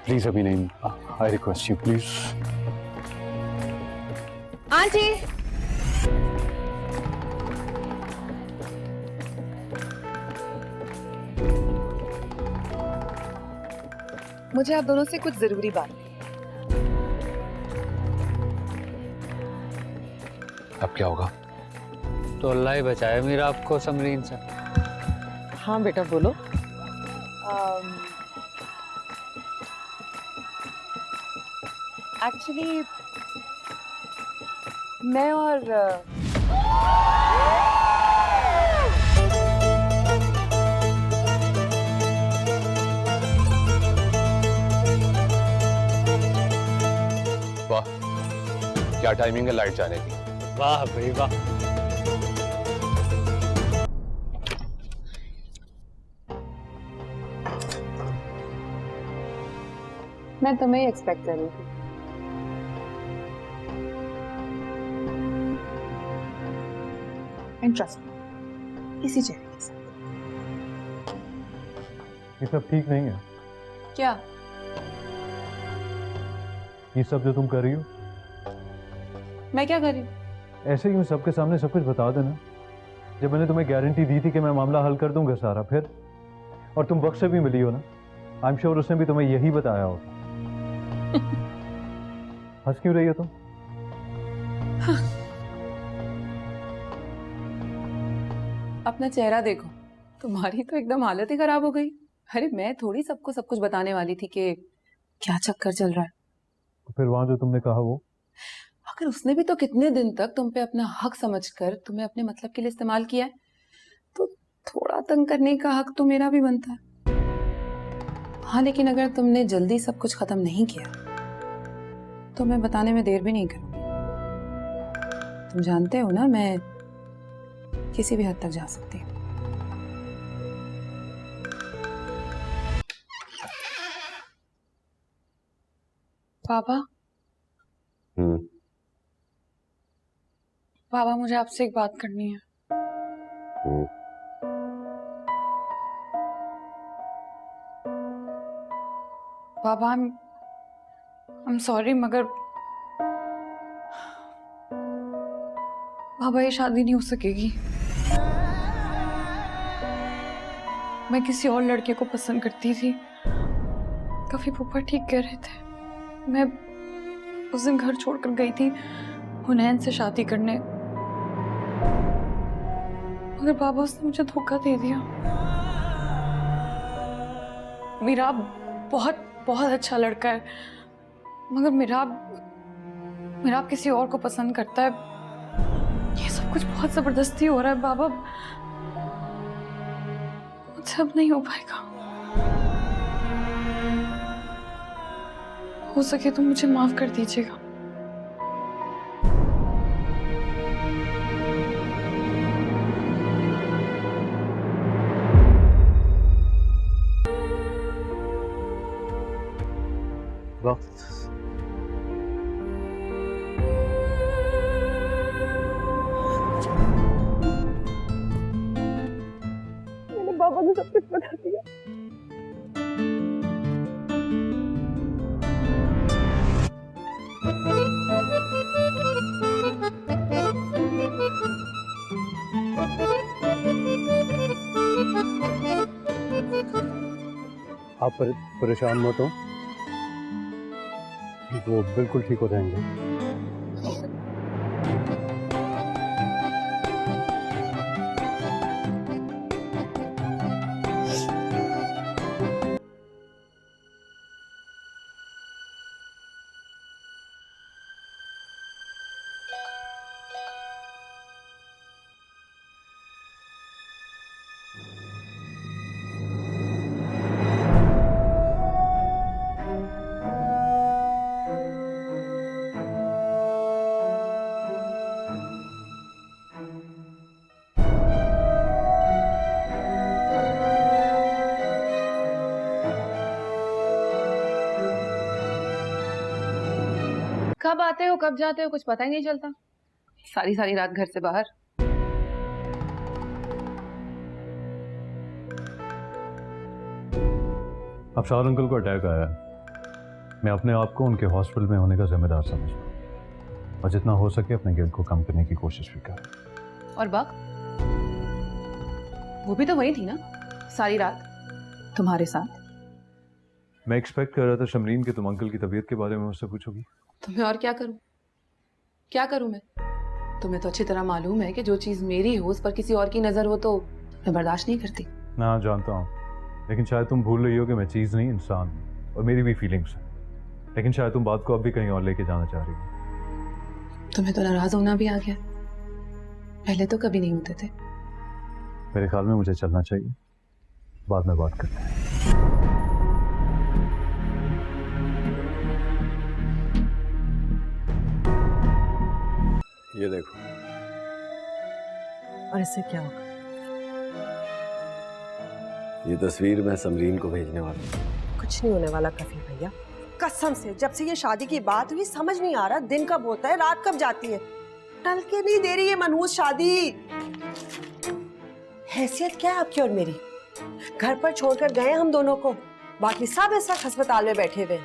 Please अभी नहीं, I request you please. Aunty, मुझे आप दोनों से कुछ जरूरी बात है। अब क्या होगा? तो अल्लाह ही बचाए मीरा आपको समरीन से। हाँ बेटा बोलो। एक्चुअली मैं और वाह, क्या टाइमिंग है लाइट जाने की। वाह भाई वाह। मैं तुम्हें एक्सपेक्ट कर रही थी। इंटरेस्टिंग, इसी चेहरे के साथ। ये सब ठीक नहीं है। क्या? ये सब जो तुम कर रही हो, मैं क्या कर रही हूँ? ऐसे ही सबके सामने सब कुछ बता देना। जब मैंने तुम्हें गारंटी दी थी कि मैं मामला हल कर दूंगा सारा, फिर और तुम वक्त से भी मिली हो ना, आई एम श्योर उसने भी तुम्हें यही बताया होगा। हंस क्यों रही हो तुम? अपना चेहरा देखो, तुम्हारी तो एकदम हालत ही खराब हो गई। अरे मैं थोड़ी सबको सब कुछ बताने वाली थी कि क्या चक्कर चल रहा है। तो फिर वहां जो तुमने कहा वो? आखिर उसने भी तो कितने दिन तक तुम पे अपना हक समझकर तुम्हें अपने मतलब के लिए इस्तेमाल किया है, तो थोड़ा तंग करने का हक तो मेरा भी बनता है। हाँ लेकिन अगर तुमने जल्दी सब कुछ खत्म नहीं किया तो मैं बताने में देर भी नहीं करूंगी। तुम जानते हो ना मैं किसी भी हद तक जा सकती हूँ। पापा, पापा मुझे आपसे एक बात करनी है। पापा आई एम सॉरी मगर पापा ये शादी नहीं हो सकेगी। मैं किसी और लड़के को पसंद करती थी। काफी पापा ठीक कह रहे थे। मैं उस दिन घर छोड़कर गई थी हुनैन से शादी करने, मगर पापा उसने मुझे धोखा दे दिया। मेरा बहुत बहुत अच्छा लड़का है, मगर मेरा किसी और को पसंद करता है। ये सब कुछ बहुत जबरदस्ती हो रहा है बाबा, मुझसे अब नहीं हो पाएगा। हो सके तो मुझे माफ कर दीजिएगा। वक्त मैंने पापा को सब कुछ बता दिया। आप परेशान मत हो, वो बिल्कुल ठीक हो जाएंगे। कब आते हो कब जाते हो कुछ पता ही नहीं चलता। सारी सारी रात घर से बाहर। अफसार अंकल को अटैक आया है। मैं अपने आप को उनके हॉस्पिटल में होने का जिम्मेदार समझता हूँ और जितना हो सके अपने गिल्ड को कम करने की कोशिश भी कर। और बक, वो भी तो वही थी ना सारी रात तुम्हारे साथ। मैं एक्सपेक्ट कर रहा था शमरीन कि तुम अंकल की तबीयत के बारे में मुझसे पूछोगी। तो मैं और क्या करूं? क्या करूं मैं? तुम्हें तो अच्छी तरह मालूम है कि जो चीज मेरी हो उस पर किसी और की नजर हो तो मैं बर्दाश्त नहीं करती। ना जानता हूँ, लेकिन शायद तुम भूल रही हो कि मैं चीज़ नहीं इंसान हूँ और मेरी भी फीलिंग्स हैं। लेकिन शायद तुम बात को अब भी कहीं और लेके जाना चाह रही हो। तुम्हें तो नाराज होना भी आ गया, पहले तो कभी नहीं होते थे। मेरे ख्याल में मुझे चलना चाहिए, बाद में बात करते हैं। ये देखो। और इससे क्या होगा? ये तस्वीर मैं समरीन को भेजने वाला हूँ। कुछ नहीं होने वाला कफील भैया, कसम से। जब से ये शादी की बात हुई समझ नहीं आ रहा दिन कब होता है रात कब जाती है। टल के नहीं दे रही है मनहूस शादी। हैसियत क्या है आपकी और मेरी? घर पर छोड़कर गए हम दोनों को, बाकी सब इस वक्त अस्पताल में बैठे हुए।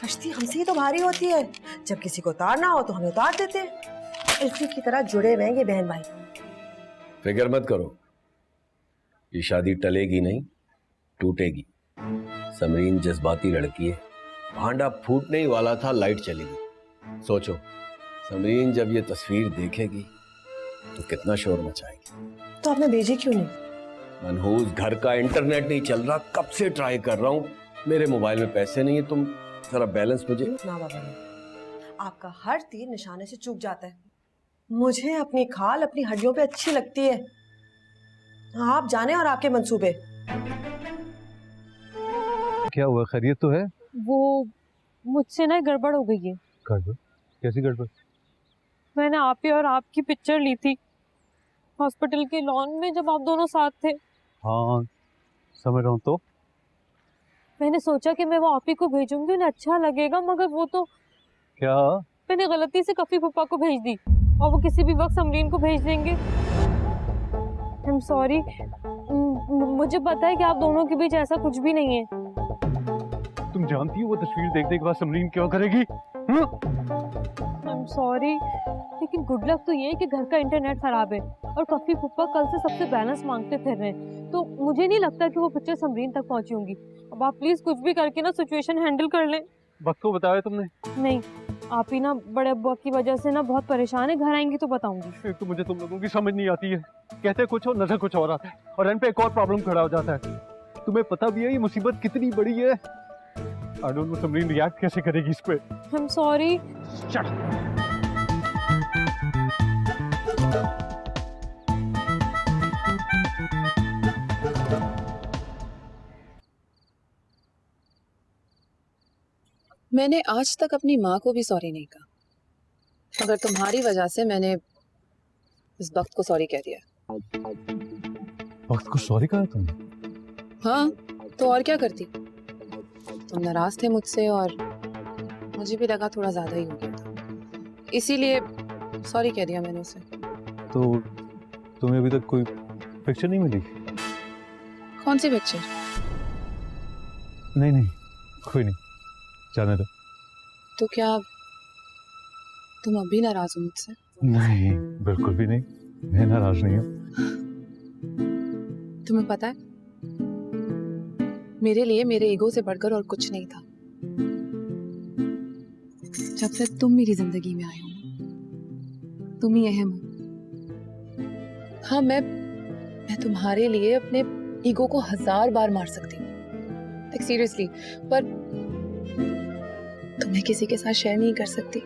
कश्ती हमसे ही तो भारी होती है, जब किसी को उतारना हो तो हमें उतार देते हैं। इसी की तरह जुड़े हुए हैं ये बहन भाई। फिक्र मत करो, ये शादी टलेगी नहीं, टूटेगी। समरीन जज्बाती लड़की है, भांडा फूटने ही वाला था, लाइट चली गई। सोचो, समरीन जब ये तस्वीर देखेगी तो कितना शोर मचाएगी। तो आपने भेजी क्यों नहीं? मनहूस, घर का इंटरनेट नहीं चल रहा, कब से ट्राई कर रहा हूँ। मेरे मोबाइल में पैसे नहीं है, तुम जरा बैलेंस मुझे। ना बाबा ने, आपका हर तीर निशाने से चूक जाता है। मुझे अपनी खाल अपनी हड्डियों पे अच्छी लगती है, आप जाने और आपके मंसूबे। क्या हुआ, खैरियत तो है? वो मुझसे ना गड़बड़ हो गई है। गड़बड़? कैसी गड़बड़? मैंने आप ही और आपकी पिक्चर ली थी हॉस्पिटल के लॉन में जब आप दोनों साथ थे। हाँ समझ रहा हूँ। तो मैंने सोचा कि मैं वो आप ही को भेजूंगी, उन्हें अच्छा लगेगा, मगर वो तो क्या? मैंने गलती से कफी पप्पा को भेज दी और वो किसी भी वक्त समरीन को भेज देंगे। I am sorry. मुझे पता है कि आप दोनों के बीच ऐसा कुछ भी नहीं है। तुम जानती हो वो तस्वीर देखने के बाद समरीन क्या करेगी? आई एम सॉरी, लेकिन गुड लक तो ये है कि घर का इंटरनेट खराब है और कफी पप्पा कल से सबसे बैलेंस मांगते फिर रहे हैं, तो मुझे नहीं लगता कि वो पिक्चर समरीन तक पहुंची होंगी। अब आप प्लीज कुछ भी करके ना सिचुएशन हैंडल कर लें। वक्त को बताया तुमने? नहीं, आप ही ना बड़े अब्बा की वजह से ना बहुत परेशान है, घर आएंगी तो बताऊंगी। एक तो मुझे तुम लोगों की समझ नहीं आती है, कहते कुछ और नजर कुछ और आता है और एंड पे एक और प्रॉब्लम खड़ा हो जाता है। तुम्हें पता भी है ये मुसीबत कितनी बड़ी है? I don't know Samreen react कैसे करेगी इस पे। I am sorry. मैंने आज तक अपनी माँ को भी सॉरी नहीं कहा, मगर तुम्हारी वजह से मैंने इस वक्त को सॉरी कह दिया। वक्त को सॉरी कहा तुमने? हाँ, तो और क्या करती? तुम नाराज थे मुझसे और मुझे भी लगा थोड़ा ज्यादा ही हो गया था, इसीलिए सॉरी कह दिया मैंने उसे। तो तुम्हें अभी तक कोई पिक्चर नहीं मिली? कौन सी पिक्चर? नहीं नहीं, कोई नहीं, जाने दो। तो क्या तुम अभी नाराज हो मुझसे? नहीं बिल्कुल भी नहीं, मैं नाराज नहीं हूँ। तुम्हें पता है, मेरे लिए मेरे ईगो से बढ़कर और कुछ नहीं था। जब से तुम मेरी जिंदगी में आए हो ना, तुम ही अहम हो। हाँ, मैं तुम्हारे लिए अपने ईगो को 1000 बार मार सकती हूँ, like seriously, पर तुम्हें किसी के साथ शेयर नहीं कर सकती।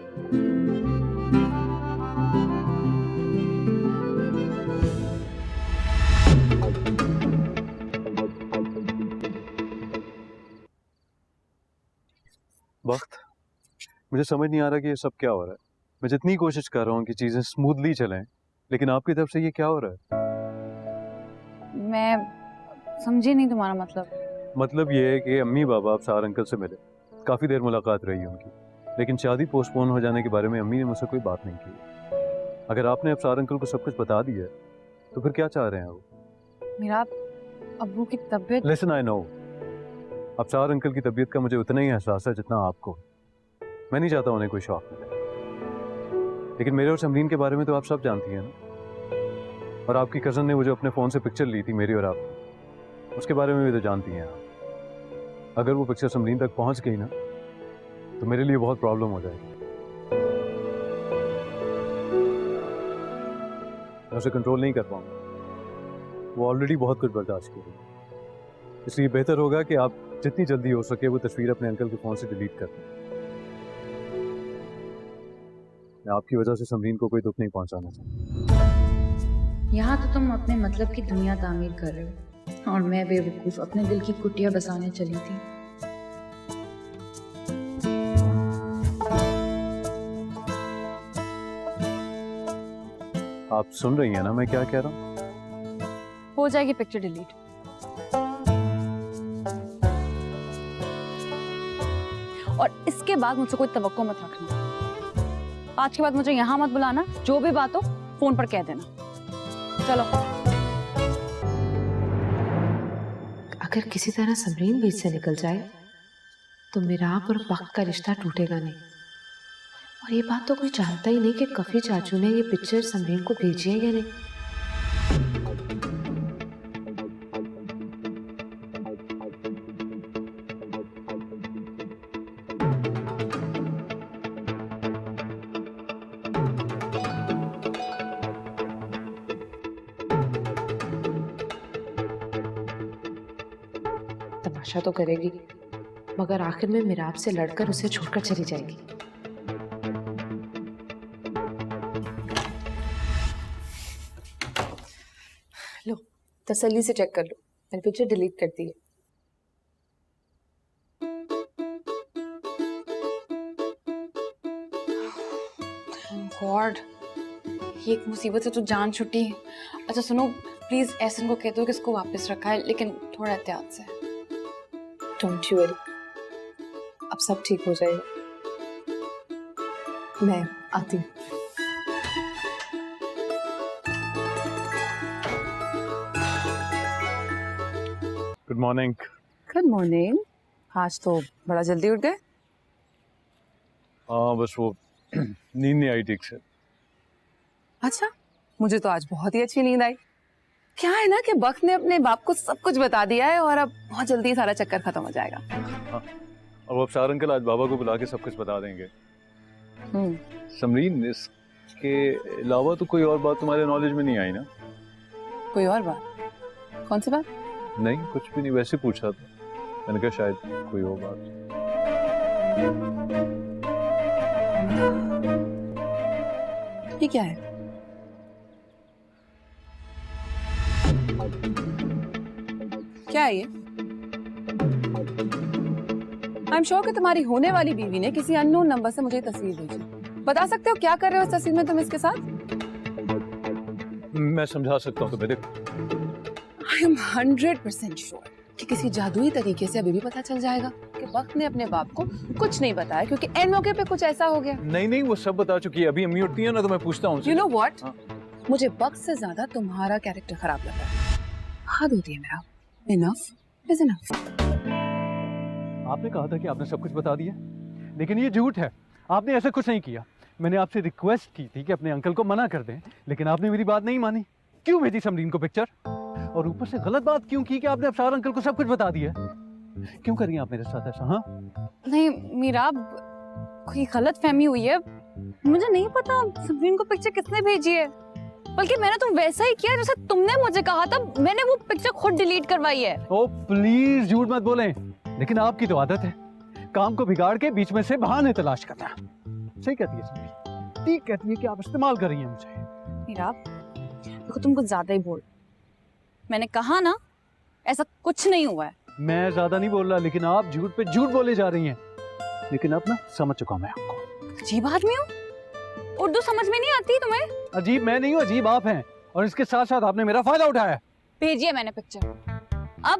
वक्त, मुझे समझ नहीं आ रहा कि ये सब क्या हो रहा है। मैं जितनी कोशिश कर रहा हूँ कि चीजें स्मूथली चलें, लेकिन आपकी तरफ से ये क्या हो रहा है? मैं समझी नहीं तुम्हारा मतलब। मतलब ये है कि अम्मी बाबा अफसार अंकल से मिले, काफी देर मुलाकात रही उनकी, लेकिन शादी पोस्टपोन हो जाने के बारे में अम्मी ने मुझसे कोई बात नहीं की। अगर आपने अफसार अंकल को सब कुछ बता दिया तो फिर क्या चाह रहे हैं वो? मेरा अब्बू की तबीयत। लिसन, आई नो अबसार अंकल की तबीयत का मुझे उतना ही एहसास है जितना आपको। मैं नहीं चाहता उन्हें कोई शौक मिले, लेकिन मेरे और समरीन के बारे में तो आप सब जानती हैं ना। और आपकी कज़न ने मुझे अपने फ़ोन से पिक्चर ली थी मेरी और आपकी, उसके बारे में भी तो जानती हैं आप। अगर वो पिक्चर समरीन तक पहुंच गई ना तो मेरे लिए बहुत प्रॉब्लम हो जाएगी। मैं उसे कंट्रोल नहीं कर पाऊंगा, वो ऑलरेडी बहुत कुछ बर्दाश्त कर रही है। इसलिए बेहतर होगा कि आप जितनी जल्दी हो सके वो तस्वीर अपने अंकल के फ़ोन से डिलीट कर दें। मैं आपकी वजह से समरीन को कोई दुख नहीं पहुंचाना चाहता। यहाँ तो तुम अपने मतलब की दुनिया तामीर कर रहे हो और मैं बेवकूफ अपने दिल की कुटिया बसाने चली थी। आप सुन रही हैं ना मैं क्या कह रहा हूँ? हो जाएगी पिक्चर डिलीट। और इसके बाद मुझसे कोई तवक्को मत रखना। आज के बाद मुझे यहाँ मत बुलाना, जो भी बात हो फोन पर कह देना। चलो। अगर किसी तरह समरीन बीच से निकल जाए तो मिराब और वक्त का रिश्ता टूटेगा नहीं। और ये बात तो कोई जानता ही नहीं कि कफी चाचू ने ये पिक्चर समरीन को भेजी है या नहीं। तमाशा तो करेगी, मगर आखिर में मिराब से लड़कर उसे छोड़कर चली जाएगी। लो, तसल्ली से चेक कर लो, मैंने पिक्चर डिलीट कर दी है। गॉड, ये एक मुसीबत से तो जान छुट्टी। अच्छा सुनो, प्लीज एहसन को कह दो कि इसको वापस रखा है, लेकिन थोड़ा एहतियात से। डोंट यू वरी, अब सब ठीक हो जाएगा। मैं आती हूँ। Good morning. Good morning. आज तो बड़ा जल्दी उठ गए। हाँ बस वो नींद नहीं आई ठीक से। अच्छा, मुझे तो आज बहुत ही अच्छी नींद आई। क्या है ना कि वक्त ने अपने बाप को सब कुछ बता दिया है और अब बहुत जल्दी सारा चक्कर खत्म हो जाएगा। अब अबसार अंकल आज बाबा को बुला के सब कुछ बता देंगे। समरीन, इसके अलावा तो कोई और बात तुम्हारे नॉलेज में नहीं आई ना? कोई और बात? कौन सी बात? नहीं, कुछ भी नहीं, वैसे पूछा था। मैंने कहा शायद कोई और बात। ये क्या है? क्या है ये? आई एम श्योर कि तुम्हारी होने वाली बीवी ने किसी अननोन नंबर से मुझे तस्वीर भेजी। बता सकते हो क्या कर रहे हो इस तस्वीर में तुम इसके साथ? मैं समझा सकता हूँ तुम्हें। देखो, आई एम 100% श्योर कि किसी जादुई तरीके से अभी भी पता चल जाएगा कि वक्त ने अपने बाप को कुछ नहीं बताया, क्योंकि एन मौके पे कुछ ऐसा हो गया। नहीं नहीं, वो सब बता चुकी है। अभी अम्मी उठती है ना तो मैं पूछता हूँ। यू नो व्हाट, मुझे वक्त से ज्यादा तुम्हारा कैरेक्टर खराब लगता है। हद होती है मेरा। Enough is enough. आपने कहा था कि आपने सब कुछ बता दिया, लेकिन ये झूठ है। आपने ऐसा कुछ नहीं किया। मैंने आपसे रिक्वेस्ट की थी कि अपने अंकल को मना कर दें, लेकिन आपने मेरी बात नहीं मानी। क्यों भेजी समरीन को पिक्चर? और ऊपर से गलत बात क्यों की कि आपने अबसार अंकल को सब कुछ बता दिया? क्यों करिए आप मेरे साथ ऐसा? हाँ नहीं मीरा, कोई गलत फहमी हुई है। मुझे नहीं पता समरीन को पिक्चर किसने भेजी है, बल्कि मैंने तो वैसा ही किया जैसा तुमने मुझे कहा था। मैंने वो पिक्चर खुद डिलीट करवाई है। ओ प्लीज झूठ मत बोलें। लेकिन आपकी तो आदत है काम को बिगाड़ के बीच में से बहाने तलाश करना। सही कहती है समरीन, ठीक कहती है कि आप इस्तेमाल कर रही हैं मुझे। मीरा देखो, तुम कुछ ज्यादा ही बोल। मैंने कहा ना, ऐसा कुछ नहीं हुआ है। मैं ज्यादा नहीं बोल रहा, लेकिन आप झूठ पे झूठ बोले जा रही हैं। लेकिन अब ना समझ चुका मैं आपको। अजीब आदमी हो, उर्दू समझ में नहीं आती तुम्हें? अजीब मैं नहीं हूँ, अजीब आप हैं। और इसके साथ साथ आपने मेरा फायदा उठाया। भेजी है मैंने पिक्चर, अब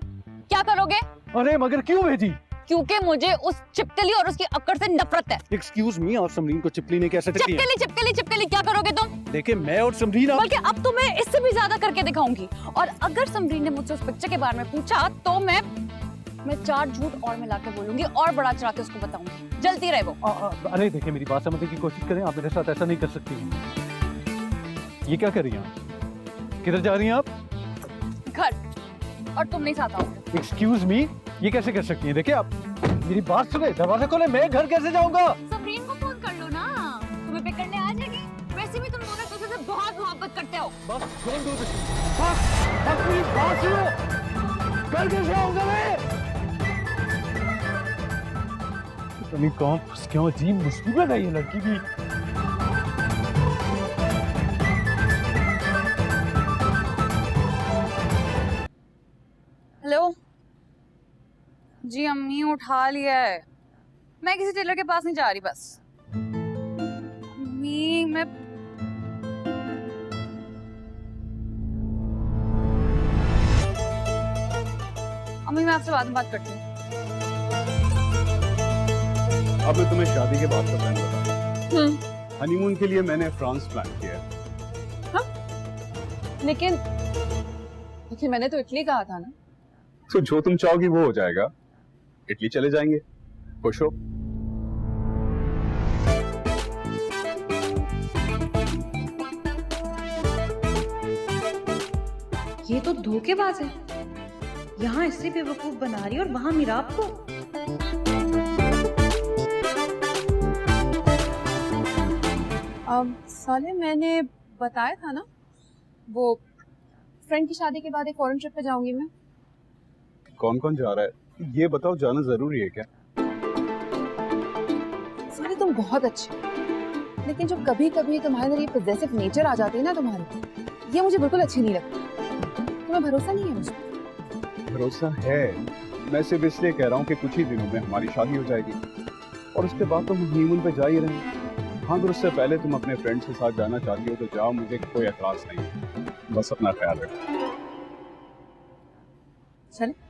क्या करोगे? अरे मगर क्यों भेजी? क्योंकि मुझे उस चिपकली और उसकी अक्कड़ से नफरत है। एक्सक्यूज मी, और समरीन को चिपकली ने कैसे टक्की है? चिपकली क्या करोगे तुम? देखिए मैं और समरीन बल्कि अब तो मैं इससे भी ज्यादा करके दिखाऊंगी। और अगर समरीन ने मुझसे उस पिक्चर के बारे में पूछा तो मैं मैं 4 झूठ और मिला के बोलूंगी और बड़ा चढ़ा के उसको बताऊंगी। जलती रहे वो। अरे देखिए, मेरी बात समझने की कोशिश करें। आप मेरे साथ ऐसा नहीं कर सकती। ये क्या कर रही हैं आप? किधर जा रही हैं आप? घर। और तुम नहीं साथ आओगे। एक्सक्यूज मी, ये कैसे कर सकती हैं? देखिए, आप मेरी बात सुने, दरवाजा खोले, मैं घर कैसे जाऊंगा? समरीन को फोन कर लो ना, तुम्हें पिक करने आ जाएगी। वैसे भी तुम दोनों एक दूसरे से बहुत मोहब्बत करते हो। बस don't do this. बस मेरी बात सुनो, घर कैसे आऊंगा मैं? पता नहीं कौन क्यों अजीब मुसीबत है ये लड़की की। हेलो जी, अम्मी उठा लिया है। मैं किसी टेलर के पास नहीं जा रही। बस अम्मी, मैं आपसे बाद में बात करती हूँ। अब मैं तुम्हें शादी के बाद का प्लान बताऊं। हनीमून के लिए मैंने फ्रांस प्लान किया है। लेकिन मैंने तो इटली कहा था ना। तो जो तुम चाहोगी वो हो जाएगा। इटली चले जाएंगे। खुश हो? ये तो धोखेबाज है। यहाँ इससे बेवकूफ बना रही और वहाँ मीराब को। साले मैंने बताया था ना, वो फ्रेंड की शादी के बाद एक फॉरेन ट्रिप पे जाऊंगी मैं। कौन कौन जा रहा है ये बताओ, जाना जरूरी है क्या? साले तुम बहुत अच्छे हो, लेकिन जब कभी कभी तुम्हारे अंदर ये पॉजेसिव नेचर आ जाती है ना तुम्हारी, ये मुझे बिल्कुल अच्छी नहीं लगती। तुम्हें भरोसा नहीं है मुझ पर? भरोसा है, मैं सिर्फ इसलिए कह रहा हूँ कि कुछ ही दिनों में हमारी शादी हो जाएगी और उसके बाद तुम हनीमून पे जा ही रहेंगे। हाँ, अगर उससे पहले तुम अपने फ्रेंड्स के साथ जाना चाहती हो तो जाओ, मुझे कोई एतराज नहीं है। बस अपना ख्याल रखो। चले।